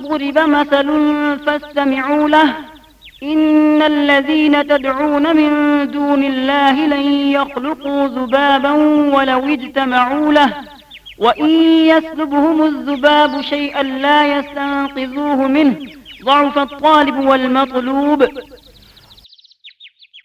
ضرب مثل فاستمعوا له إن الذين تدعون من دون الله لن يخلقوا ذبابا ولو اجتمعوا له وإن يسلبهم الذباب شيئا لا يستنقذوه منه ضعف الطالب والمطلوب۔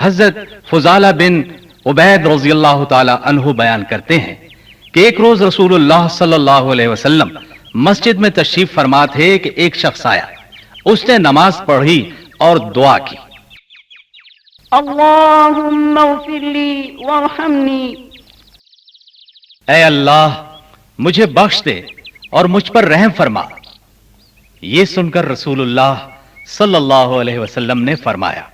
حضرت فضالہ بن عبید رضی اللہ تعالی عنہ بیان کرتے ہیں کہ ایک روز رسول اللہ صلی اللہ علیہ وسلم مسجد میں تشریف فرما تھے کہ ایک شخص آیا، اس نے نماز پڑھی اور دعا کی، اللهم اغفر لي وارحمني. اے اللہ مجھے بخش دے اور مجھ پر رحم فرما. یہ سن کر رسول اللہ صلی اللہ علیہ وسلم نے فرمایا،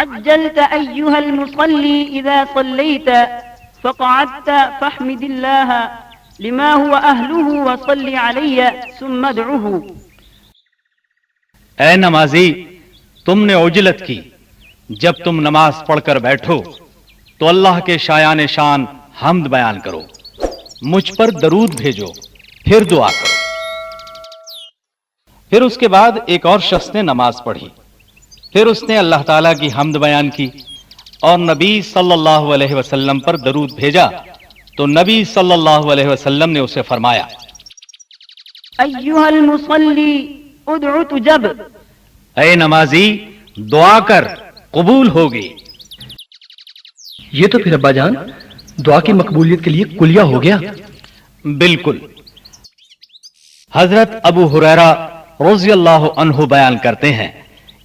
عجلت أيها المصلي إذا صليت فقعدت فاحمد الله لما هو أهله وصل علي ثم ادعه. اے نمازی تم نے عجلت کی، جب تم نماز پڑھ کر بیٹھو تو اللہ کے شایان شان حمد بیان کرو، مجھ پر درود بھیجو، پھر دعا کرو. پھر اس کے بعد ایک اور شخص نے نماز پڑھی، پھر اس نے اللہ تعالیٰ کی حمد بیان کی اور نبی صلی اللہ علیہ وسلم پر درود بھیجا، تو نبی صلی اللہ علیہ وسلم نے اسے فرمایا، أيها المصلي ادع تجب. اے نمازی دعا کر قبول ہوگی. یہ تو پھر ابا جان دعا کی مقبولیت کے لیے کلیہ ہو گیا. بالکل. حضرت ابو ہریرہ رضی اللہ عنہ بیان کرتے ہیں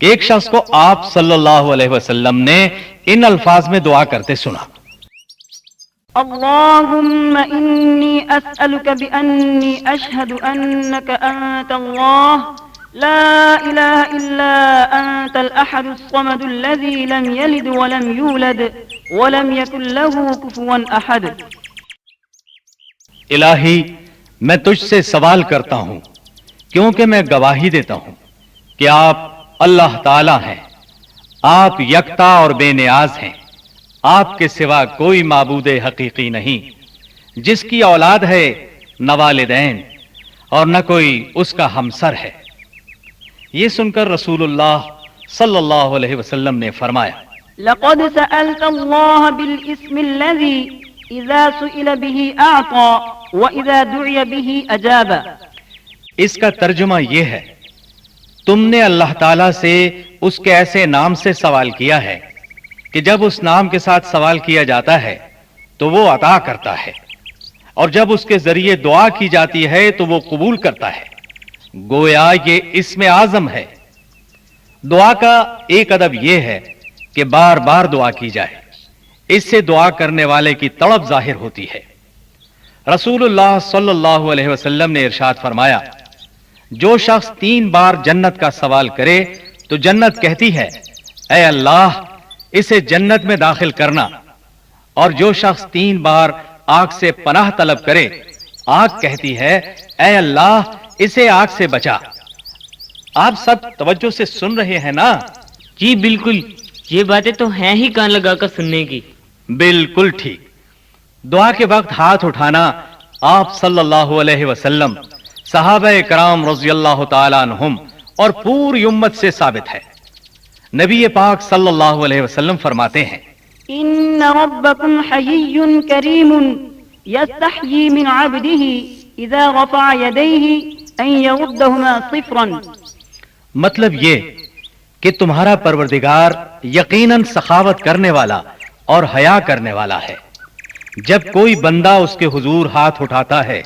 کہ ایک شخص کو آپ صلی اللہ علیہ وسلم نے ان الفاظ میں دعا کرتے سنا، اللهم إني أسألك بأني أشهد أنك أنت الله لا إله إلا أنت الأحد الصمد الذي لم يلد ولم يولد ولم يكن له كفوا أحد. الہی میں تجھ سے سوال کرتا ہوں کیونکہ میں گواہی دیتا ہوں کہ آپ اللہ تعالی ہیں، آپ یکتا اور بے نیاز ہیں، آپ کے سوا کوئی معبود حقیقی نہیں، جس کی اولاد ہے نہ والدین اور نہ کوئی اس کا ہمسر ہے. یہ سن کر رسول اللہ صلی اللہ علیہ وسلم نے فرمایا، لقد سألت الله بالاسم الذي إذا سئل به أعطى وإذا دعي به أجاب. اس کا ترجمہ یہ ہے، تم نے اللہ تعالیٰ سے اس کے ایسے نام سے سوال کیا ہے کہ جب اس نام کے ساتھ سوال کیا جاتا ہے تو وہ عطا کرتا ہے، اور جب اس کے ذریعے دعا کی جاتی ہے تو وہ قبول کرتا ہے. گویا یہ اسم اعظم ہے. دعا کا ایک ادب یہ ہے کہ بار بار دعا کی جائے، اس سے دعا کرنے والے کی طلب ظاہر ہوتی ہے. رسول اللہ صلی اللہ علیہ وسلم نے ارشاد فرمایا، جو شخص 3 بار جنت کا سوال کرے تو جنت کہتی ہے اے اللہ اسے جنت میں داخل کرنا، اور جو شخص 3 بار آگ سے پناہ طلب کرے آگ کہتی ہے اے اللہ اسے آگ سے بچا. آپ سب توجہ سے سن رہے ہیں نا؟ جی بالکل، یہ باتیں تو ہیں ہی کان لگا کر سننے کی. بالکل ٹھیک. دعا کے وقت ہاتھ اٹھانا آپ صلی اللہ علیہ وسلم، صحابہ کرام رضی اللہ تعالی عنہم اور پوری امت سے ثابت ہے. نبی پاک صلی اللہ علیہ وسلم فرماتے ہیں، إن ربكم حيي كريم يستحيي من عبده إذا رفع يديه أن يردهما صفرا. مطلب یہ کہ تمہارا پروردگار یقیناً سخاوت کرنے والا اور حیا کرنے والا ہے. جب کوئی بندہ اس کے حضور ہاتھ اٹھاتا ہے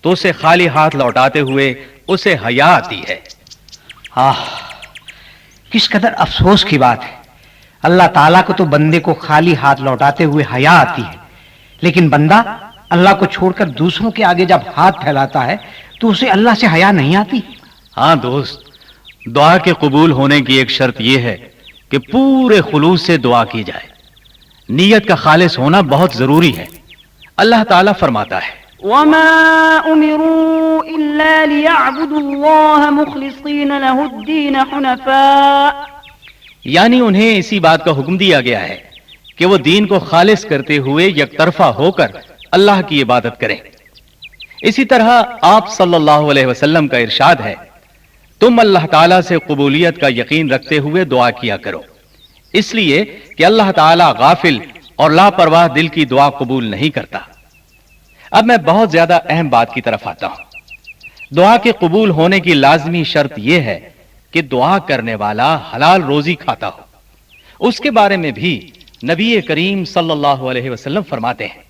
تو اسے خالی ہاتھ لوٹاتے ہوئے اسے حیا آتی ہے. کس قدر افسوس کی بات ہے. اللہ تعالیٰ کو تو بندے کو خالی ہاتھ لوٹاتے ہوئے حیا آتی ہے، لیکن بندہ اللہ کو چھوڑ کر دوسروں کے آگے جب ہاتھ پھیلاتا ہے تو اسے اللہ سے حیا نہیں آتی. ہاں دوست، دعا کے قبول ہونے کی ایک شرط یہ ہے کہ پورے خلوص سے دعا کی جائے. نیت کا خالص ہونا بہت ضروری ہے. اللہ تعالیٰ فرماتا ہے، وما أمروا إلا ليعبدوا الله مخلصين له الدين حنفاء. یعنی انہیں اسی بات کا حکم دیا گیا ہے کہ وہ دین کو خالص کرتے ہوئے یک طرفہ ہو کر اللہ کی عبادت کریں. اسی طرح آپ صلی اللہ علیہ وسلم کا ارشاد ہے، تم اللہ تعالیٰ سے قبولیت کا یقین رکھتے ہوئے دعا کیا کرو، اس لیے کہ اللہ تعالیٰ غافل اور لاپرواہ دل کی دعا قبول نہیں کرتا. اب میں بہت زیادہ اہم بات کی طرف آتا ہوں. دعا کے قبول ہونے کی لازمی شرط یہ ہے کہ دعا کرنے والا حلال روزی کھاتا ہو، اس کے بارے میں بھی نبی کریم صلی اللہ علیہ وسلم فرماتے ہیں،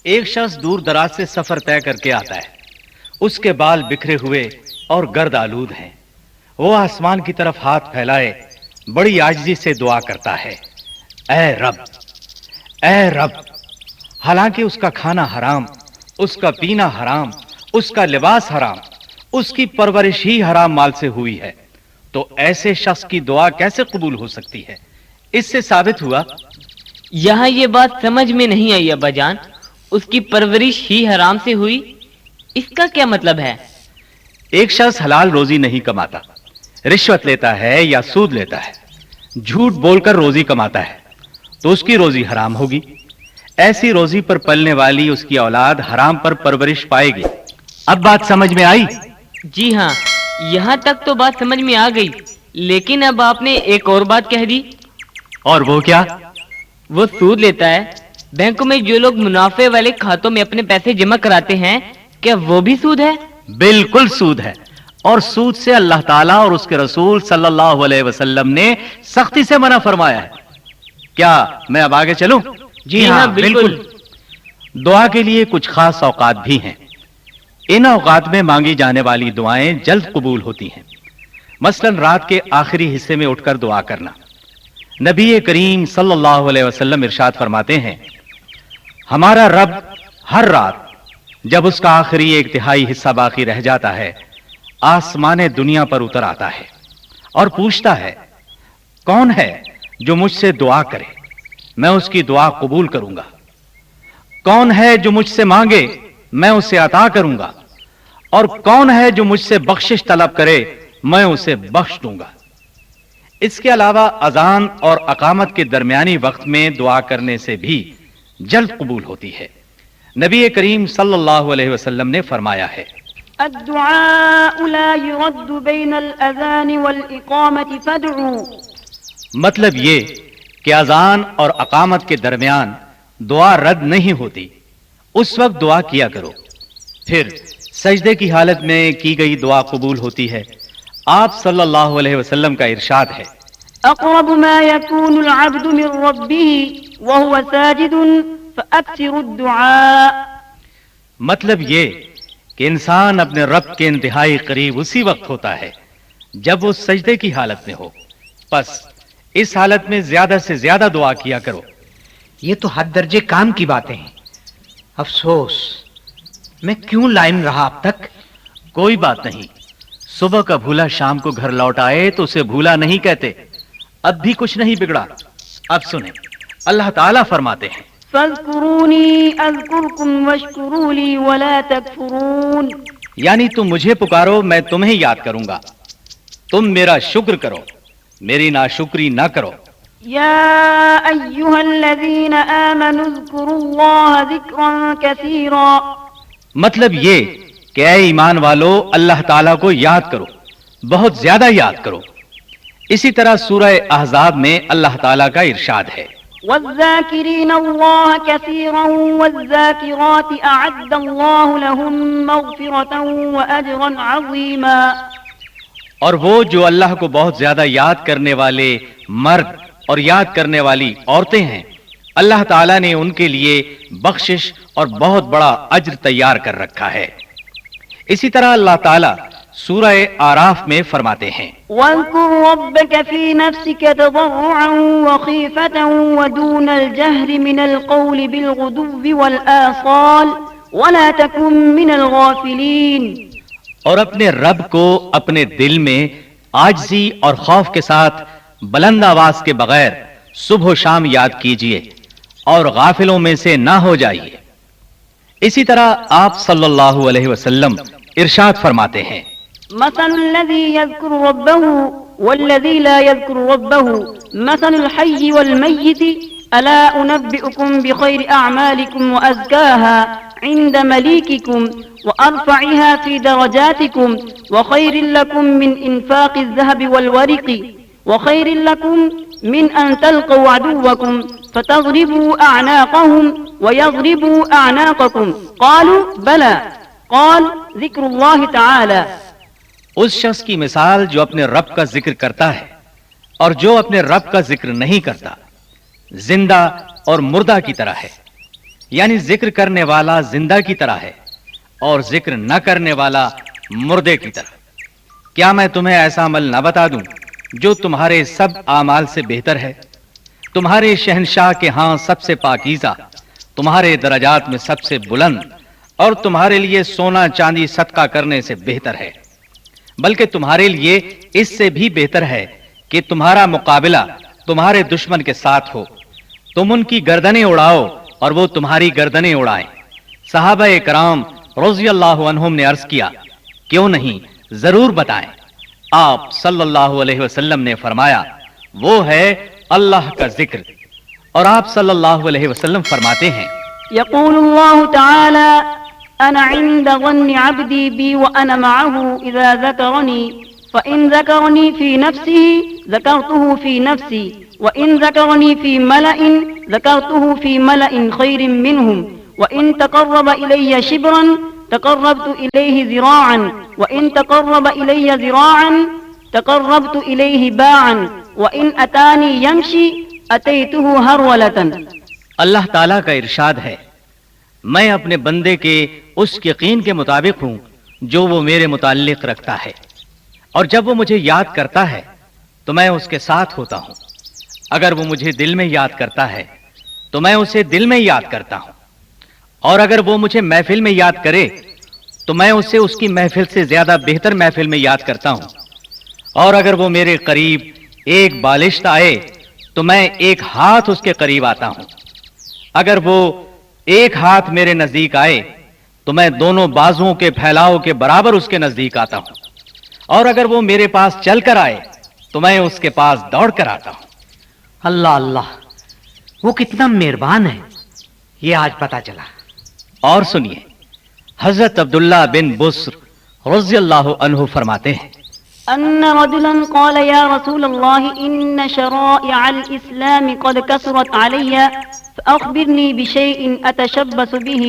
ایک شخص دور دراز سے سفر طے کر کے آتا ہے، اس کے بال بکھرے ہوئے اور گرد آلود ہیں، وہ آسمان کی طرف ہاتھ پھیلائے بڑی عاجزی سے دعا کرتا ہے، اے رب، اے رب، حالانکہ اس کا کھانا حرام، اس کا پینا حرام، اس کا لباس حرام، اس کی پرورش ہی حرام مال سے ہوئی ہے، تو ایسے شخص کی دعا کیسے قبول ہو سکتی ہے؟ اس سے ثابت ہوا یہاں یہ بات سمجھ میں نہیں آئی ابا جان، اس کی پرورش ہی حرام سے ہوئی، اس کا کیا مطلب ہے؟ ایک شخص حلال روزی نہیں کماتا، رشوت لیتا ہے یا سود لیتا ہے، جھوٹ بول کر روزی کماتا ہے، تو اس کی روزی حرام ہوگی۔ ایسی روزی پر پلنے والی اس کی اولاد حرام پر پرورش پائے گی۔ اب بات سمجھ میں آئی؟ جی ہاں، یہاں تک تو بات سمجھ میں آ گئی، لیکن اب آپ نے ایک اور بات کہہ دی۔ اور وہ کیا؟ وہ سود لیتا ہے، بینکوں میں جو لوگ منافع والے کھاتوں میں اپنے پیسے جمع کراتے ہیں، کیا وہ بھی سود ہے؟ بالکل سود ہے، اور سود سے اللہ تعالیٰ اور اس کے رسول صلی اللہ علیہ وسلم نے سختی سے منع فرمایا ہے۔ کیا میں اب آگے چلوں؟ جی ہاں، بالکل۔ دعا کے لیے کچھ خاص اوقات بھی ہیں، ان اوقات میں مانگی جانے والی دعائیں جلد قبول ہوتی ہیں، مثلا رات کے آخری حصے میں اٹھ کر دعا کرنا۔ نبی کریم صلی اللہ علیہ وسلم ارشاد فرماتے ہیں، ہمارا رب ہر رات جب اس کا آخری ایک تہائی حصہ باقی رہ جاتا ہے، آسمان دنیا پر اتر آتا ہے اور پوچھتا ہے، کون ہے جو مجھ سے دعا کرے، میں اس کی دعا قبول کروں گا، کون ہے جو مجھ سے مانگے، میں اسے عطا کروں گا، اور کون ہے جو مجھ سے بخشش طلب کرے، میں اسے بخش دوں گا۔ اس کے علاوہ اذان اور اقامت کے درمیانی وقت میں دعا کرنے سے بھی جلد قبول ہوتی ہے۔ نبی کریم صلی اللہ علیہ وسلم نے فرمایا ہے، الدعاء لا يرد بين الأذان والإقامة فادعوا۔ مطلب یہ کہ اذان اور اقامت کے درمیان دعا رد نہیں ہوتی، اس وقت دعا کیا کرو، پھر سجدے کی حالت میں کی گئی دعا قبول ہوتی ہے۔ آپ صلی اللہ علیہ وسلم کا ارشاد ہے، أقرب ما يكون العبد من ربه وهو ساجد فأكثر الدعاء۔ مطلب یہ کہ انسان اپنے رب کے انتہائی قریب اسی وقت ہوتا ہے جب وہ سجدے کی حالت میں ہو، پس اس حالت میں زیادہ سے زیادہ دعا کیا کرو۔ یہ تو حد درجے کام کی باتیں ہیں۔ افسوس، میں کیوں لائن رہا اب تک؟ کوئی بات نہیں، صبح کا بھولا شام کو گھر لوٹ آئے تو اسے بھولا نہیں کہتے، اب بھی کچھ نہیں بگڑا۔ اب سنیں، اللہ تعالیٰ فرماتے ہیں، فاذكروني أذكركم واشكروا لي ولا تكفرون۔ یعنی تم مجھے پکارو میں تمہیں یاد کروں گا، تم میرا شکر کرو، میری ناشکری نہ کرو۔ يا أيها الذين آمنوا اذكروا الله ذكرا كثيرا۔ مطلب یہ کہ اے ایمان والو، اللہ تعالیٰ کو یاد کرو، بہت زیادہ یاد کرو۔ اسی طرح سورہ احزاب میں اللہ تعالیٰ کا ارشاد ہے، والذاكرين الله كثيرا والذاكرات أعد الله لهم مغفرة وأجرا عظيما۔ اور وہ جو اللہ کو بہت زیادہ یاد کرنے والے مرد اور یاد کرنے والی عورتیں ہیں، اللہ تعالیٰ نے ان کے لیے بخشش اور بہت بڑا اجر تیار کر رکھا ہے۔ اسی طرح اللہ تعالیٰ سورہ آراف میں فرماتے ہیں، واذكر ربك في نفسك تضرعا وخيفة ودون الجهر من القول بالغدو والآصال ولا تكن من الغافلين۔ اور اپنے رب کو اپنے دل میں عاجزی اور خوف کے ساتھ بلند آواز کے بغیر صبح و شام یاد کیجئے اور غافلوں میں سے نہ ہو جائیے۔ اسی طرح آپ صلی اللہ علیہ وسلم ارشاد فرماتے ہیں، مثل الذي يذكر ربه والذي لا يذكر ربه مثل الحي والميت ألا أنبئكم بخير أعمالكم وأزكاها عند مليككم وأرفعها في درجاتكم وخير لكم من إنفاق الذهب والورق وخير لكم من أن تلقوا عدوكم فتضربوا أعناقهم ويضربوا أعناقكم قالوا بلى قال ذكر الله تعالى۔ اس شخص کی مثال جو اپنے رب کا ذکر کرتا ہے، اور جو اپنے رب کا ذکر نہیں کرتا زندہ اور مردہ کی طرح ہے، یعنی ذکر کرنے والا زندہ کی طرح ہے اور ذکر نہ کرنے والا مردے کی طرح۔ کیا میں تمہیں ایسا عمل نہ بتا دوں جو تمہارے سب اعمال سے بہتر ہے؟ تمہارے شہنشاہ کے ہاں سب سے پاکیزہ، تمہارے درجات میں سب سے بلند، اور تمہارے لیے سونا چاندی صدقہ کرنے سے بہتر ہے، بلکہ تمہارے لیے اس سے بھی بہتر ہے کہ تمہارا مقابلہ تمہارے دشمن کے ساتھ ہو، تم ان کی گردنیں اڑاؤ اور وہ تمہاری گردنیں اڑائیں۔ صحابہ کرام رضی اللہ عنہم نے عرض کیا، کیوں نہیں، ضرور بتائیں۔ آپ صلی اللہ علیہ وسلم نے فرمایا، وہ ہے اللہ کا ذکر۔ اور آپ صلی اللہ علیہ وسلم فرماتے ہیں، يقول الله تعالى أنا عند ظن عبدي بي وأنا معه إذا ذكرني فإن ذكرني في نفسه ذكرته في نفسي وإن ذكرني في ملأ ذكرته في ملأ خير منهم وإن تقرب إلي شبرا تقربت إليه ذراعا وإن تقرب إلي ذراعا تقربت إليه باعا وإن أتاني يمشي أتيته هرولة۔ اللہ تعالیٰ کا ارشاد ہے، میں اپنے بندے کے اس یقین کے مطابق ہوں جو وہ میرے متعلق رکھتا ہے، اور جب وہ مجھے یاد کرتا ہے تو میں اس کے ساتھ ہوتا ہوں۔ اگر وہ مجھے دل میں یاد کرتا ہے تو میں اسے دل میں یاد کرتا ہوں، اور اگر وہ مجھے محفل میں یاد کرے تو میں اسے اس کی محفل سے زیادہ بہتر محفل میں یاد کرتا ہوں، اور اگر وہ میرے قریب ایک بالشت آئے تو میں ایک ہاتھ اس کے قریب آتا ہوں، اگر وہ ایک ہاتھ میرے نزدیک آئے تو میں دونوں بازوؤں کے پھیلاؤ کے برابر اس کے نزدیک آتا ہوں، اور اگر وہ میرے پاس چل کر آئے تو میں اس کے پاس دوڑ کر آتا ہوں۔ اللہ اللہ، وہ کتنا مہربان ہے، یہ آج پتا چلا۔ اور سنیے، حضرت عبداللہ بن بسر رضی اللہ عنہ فرماتے ہیں، أن رجلا قال يا رسول الله إن شرائع الإسلام قد كثرت علي فأخبرني بشيء أتشبث به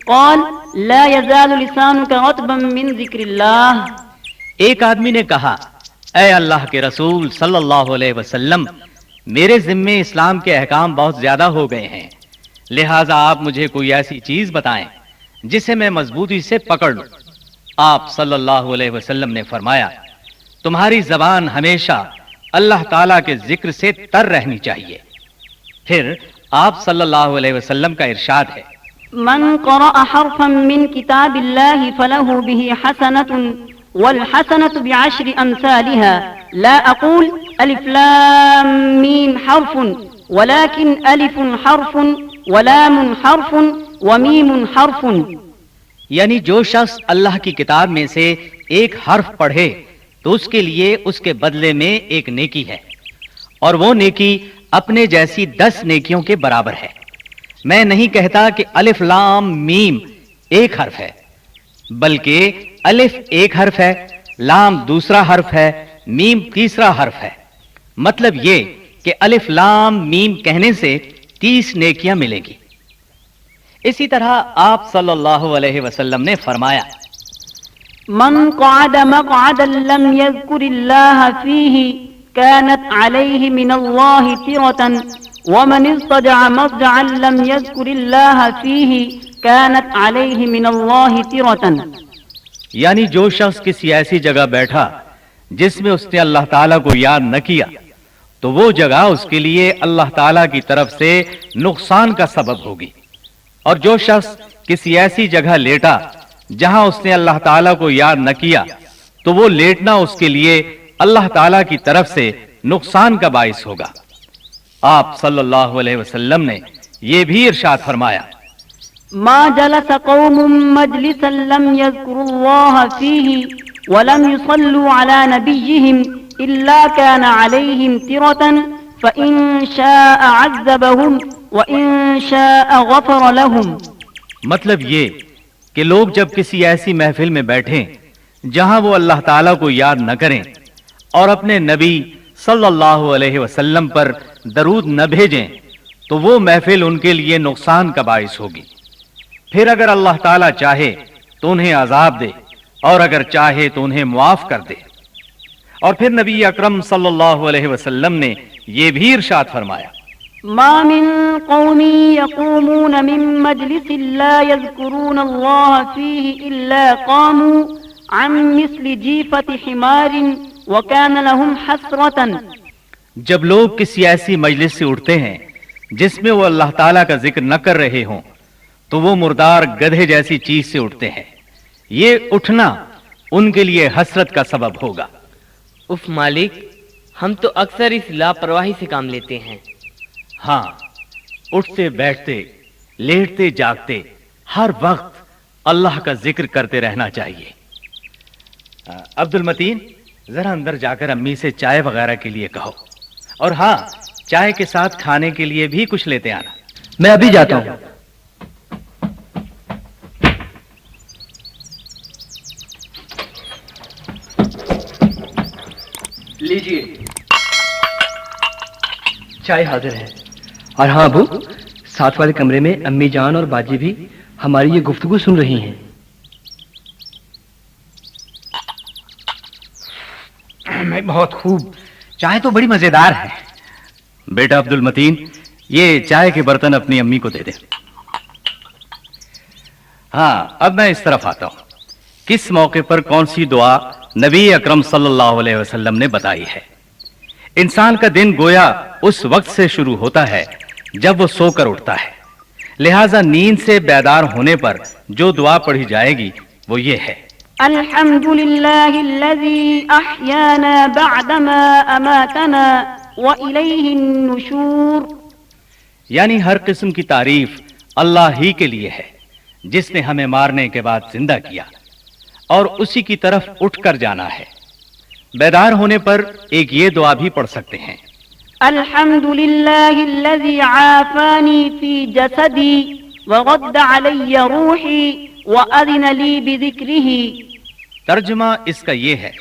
قال لا يزال لسانك رطبا من ذكر الله۔ ایک آدمی نے کہا، اے اللہ کے رسول صلی اللہ علیہ وسلم، میرے ذمے اسلام کے احکام بہت زیادہ ہو گئے ہیں، لہٰذا آپ مجھے کوئی ایسی چیز بتائیں جسے میں مضبوطی سے پکڑ لوں۔ آپ صلی اللہ علیہ وسلم نے فرمایا، تمہاری زبان ہمیشہ اللہ تعالیٰ کے ذکر سے تر رہنی چاہیے۔ پھر آپ صلی اللہ علیہ وسلم کا ارشاد ہے، من قرأ حرفا من كتاب الله فله به حسنة والحسنة بعشر أمثالها لا أقول ألف لام ميم حرف ولكن ألف حرف ولام حرف وميم حرف۔ یعنی جو شخص اللہ کی کتاب میں سے ایک حرف پڑھے تو اس کے لیے اس کے بدلے میں ایک نیکی ہے، اور وہ نیکی اپنے جیسی 10 نیکیوں کے برابر ہے۔ میں نہیں کہتا کہ الف لام میم ایک حرف ہے، بلکہ الف ایک حرف ہے، لام دوسرا حرف ہے، میم تیسرا حرف ہے۔ مطلب یہ کہ الف لام میم کہنے سے 30 نیکیاں ملیں گی۔ اسی طرح آپ صلی اللہ علیہ وسلم نے فرمایا، من قعد مقعدا لم يذكر الله فيه كانت عليه من الله ترة ومن اضطجع مضجعا لم يذكر الله فيه كانت عليه من الله ترة۔ یعنی جو شخص کسی ایسی جگہ بیٹھا جس میں اس نے اللہ تعالیٰ کو یاد نہ کیا تو وہ جگہ اس کے لیے اللہ تعالیٰ کی طرف سے نقصان کا سبب ہوگی، اور جو شخص کسی ایسی جگہ لیٹا جہاں اس نے اللہ تعالیٰ کو یاد نہ کیا تو وہ لیٹنا اس کے لیے اللہ تعالیٰ کی طرف سے نقصان کا باعث ہوگا۔ آپ صلی اللہ علیہ وسلم نے یہ بھی ارشاد فرمایا، ما جلس قوم مجلسا لم يذكروا الله فيه ولم يصلوا على نبيهم إلا كان عليهم ترة فإن شاء عذبهم وإن شاء غفر لهم۔ مطلب یہ کہ لوگ جب کسی ایسی محفل میں بیٹھیں جہاں وہ اللہ تعالیٰ کو یاد نہ کریں اور اپنے نبی صلی اللہ علیہ وسلم پر درود نہ بھیجیں تو وہ محفل ان کے لیے نقصان کا باعث ہوگی۔ پھر اگر اللہ تعالیٰ چاہے تو انہیں عذاب دے، اور اگر چاہے تو انہیں معاف کر دے۔ اور پھر نبی اکرم صلی اللہ علیہ وسلم نے یہ بھی ارشاد فرمایا، ما من قوم يقومون من مجلس لا يذكرون الله فيه إلا قاموا عن مثل جيفة حمار وكان لهم حسرة. جب لوگ کسی ایسی مجلس سے اٹھتے ہیں جس میں وہ اللہ تعالیٰ کا ذکر نہ کر رہے ہوں تو وہ مردار گدھے جیسی چیز سے اٹھتے ہیں. یہ اٹھنا ان کے لیے حسرت کا سبب ہوگا. اف مالک، ہم تو اکثر اس لاپرواہی سے کام لیتے ہیں. ہاں، اٹھتے بیٹھتے لیٹتے جاگتے ہر وقت اللہ کا ذکر کرتے رہنا چاہیے. عبد المتین، ذرا اندر جا کر امی سے چائے وغیرہ کے لیے کہو، اور ہاں، چائے کے ساتھ کھانے کے لیے بھی کچھ لیتے آنا. میں ابھی جاتا ہوں. لیجیے، چائے حاضر ہے. اور ہاں ابو، ساتھ والے کمرے میں امی جان اور باجی بھی ہماری یہ گفتگو سن رہی ہیں. بہت خوب، چائے تو بڑی مزیدار ہے. بیٹا عبد المتین، یہ چائے کے برتن اپنی امی کو دے دے. ہاں، اب میں اس طرف آتا ہوں. کس موقع پر کون سی دعا نبی اکرم صلی اللہ علیہ وسلم نے بتائی ہے؟ انسان کا دن گویا اس وقت سے شروع ہوتا ہے جب وہ سو کر اٹھتا ہے. لہذا نیند سے بیدار ہونے پر جو دعا پڑھی جائے گی وہ یہ ہے: الحمد لله الذي أحيانا بعدما أماتنا وإليه النشور. یعنی ہر قسم کی تعریف اللہ ہی کے لیے ہے جس نے ہمیں مارنے کے بعد زندہ کیا اور اسی کی طرف اٹھ کر جانا ہے. بیدار ہونے پر ایک یہ دعا بھی پڑھ سکتے ہیں: الحمد لله الذي عافاني في جسدي وغض علي روحي وأذن لي بذكره. ترجمہ اس کا یہ ہے: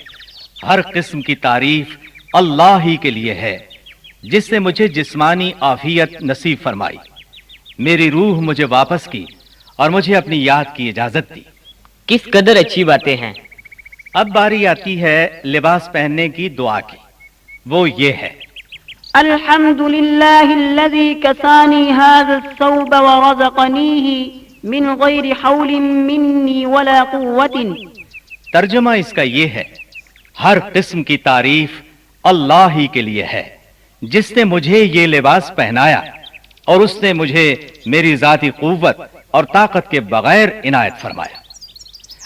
ہر قسم کی تعریف اللہ ہی کے لیے ہے جس نے مجھے جسمانی عافیت نصیب فرمائی، میری روح مجھے واپس کی اور مجھے اپنی یاد کی اجازت دی. کس قدر اچھی باتیں ہیں. اب باری آتی ہے لباس پہننے کی دعا کی. وہ یہ ہے: الحمد لله الذي كساني هذا الثوب ورزقنيه من غير حول مني ولا قوة. ترجمہ اس کا یہ ہے: ہر قسم کی تعریف اللہ ہی کے لیے ہے جس نے مجھے یہ لباس پہنایا اور اس نے مجھے میری ذاتی قوت اور طاقت کے بغیر عنایت فرمایا.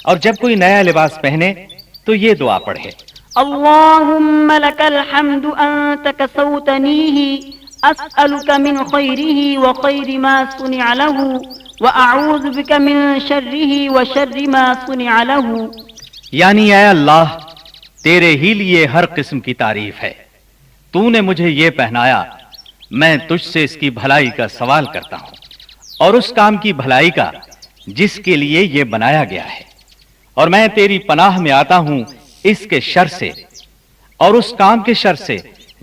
اور جب کوئی نیا لباس پہنے تو یہ دعا پڑھے: اللهم لك الحمد أنت كسوتنيه أسألك من خيره وخير ما صنع له وأعوذ بك من شره وشر ما صنع له. یعنی اے اللہ، تیرے ہی لیے ہر قسم کی تعریف ہے. تو نے مجھے یہ پہنایا، میں تجھ سے اس کی بھلائی کا سوال کرتا ہوں اور اس کام کی بھلائی کا جس کے لیے یہ بنایا گیا ہے، اور میں تیری پناہ میں آتا ہوں اس کے شر سے اور اس کام کے شر سے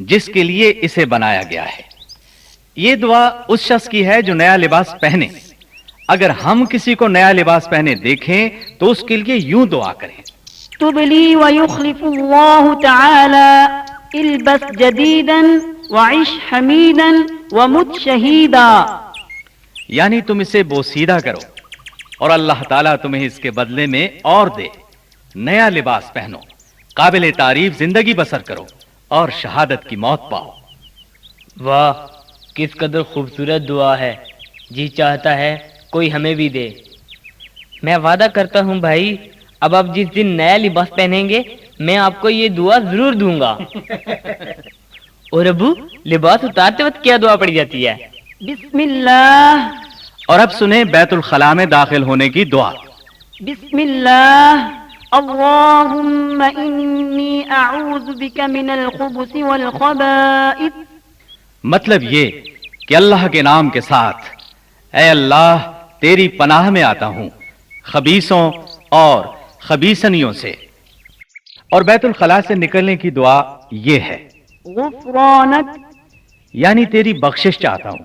جس کے لیے اسے بنایا گیا ہے. یہ دعا اس شخص کی ہے جو نیا لباس پہنے. اگر ہم کسی کو نیا لباس پہنے دیکھیں تو اس کے لیے یوں دعا کریں: تبلي ويخلف الله تعالى البس جديدا وعش حميدا ومت شهيدا. یعنی تم اسے بوسیدہ کرو اور اللہ تعالیٰ تمہیں اس کے بدلے میں اور دے. نیا لباس پہنو، قابل تعریف زندگی بسر کرو اور شہادت کی موت پاؤ. واہ، کس قدر خوبصورت دعا ہے. جی چاہتا ہے کوئی ہمیں بھی دے. میں وعدہ کرتا ہوں بھائی، اب آپ جس دن نیا لباس پہنیں گے میں آپ کو یہ دعا ضرور دوں گا. اور ابو، لباس اتارتے وقت کیا دعا پڑھی جاتی ہے؟ بسم اللہ. اور اب سنیں بیت الخلاء میں داخل ہونے کی دعا. بسم اللہ. اللهم إني أعوذ بك من الخبث والخبائث. مطلب یہ کہ اللہ کے نام کے ساتھ، اے اللہ تیری پناہ میں آتا ہوں خبیثوں اور خبیثنیوں سے. اور بیت الخلاء سے نکلنے کی دعا یہ ہے: غفرانک. یعنی تیری بخشش چاہتا ہوں.